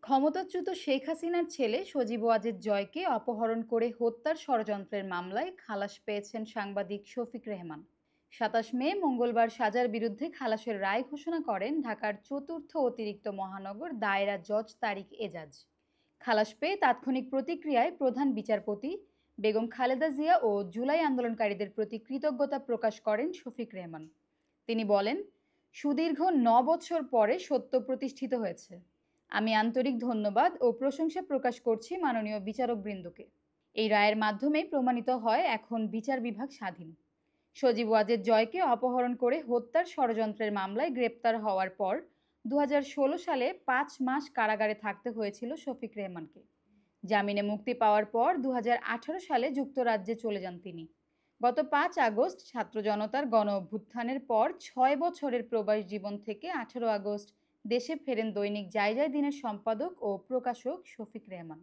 ক্ষমতাচ্যুত শেখ হাসিনার ছেলে সজীব ওয়াজেদ জয়কে অপহরণ করে হত্যার ষড়যন্ত্রের মামলায় খালাস পেয়েছেন সাংবাদিক শফিক রেহমান। ২৭ মে মঙ্গলবার সাজার বিরুদ্ধে খালাসের রায় ঘোষণা করেন ঢাকার চতুর্থ অতিরিক্ত মহানগর দায়রা জজ তারিক এজাজ। খালাস পেয়ে তাৎক্ষণিক প্রতিক্রিয়ায় প্রধান বিচারপতি বেগম খালেদা জিয়া ও জুলাই আন্দোলনকারীদের প্রতি কৃতজ্ঞতা প্রকাশ করেন শফিক রেহমান। তিনি বলেন, সুদীর্ঘ ৯ বছর পরে সত্য প্রতিষ্ঠিত হয়েছে। আমি আন্তরিক ধন্যবাদ ও প্রশংসা প্রকাশ করছি মাননীয় বিচারকবৃন্দকে। এই রায়ের মাধ্যমে প্রমাণিত হয় এখন বিচার বিভাগ স্বাধীন। সজীব ওয়াজেদ জয়কে অপহরণ করে হত্যার ষড়যন্ত্রের মামলায় গ্রেপ্তার হওয়ার পর ২০১৬ সালে ৫ মাস কারাগারে থাকতে হয়েছিল শফিক রেহমানকে। জামিনে মুক্তি পাওয়ার পর ২০১৮ সালে যুক্তরাজ্যে চলে যান তিনি। গত ৫ আগস্ট ছাত্র জনতার গণ অভ্যুত্থানের পর ৬ বছরের প্রবাস জীবন থেকে ১৮ আগস্ট দেশে ফেরেন দৈনিক যায়যায় দিনের সম্পাদক ও প্রকাশক শফিক রেহমান।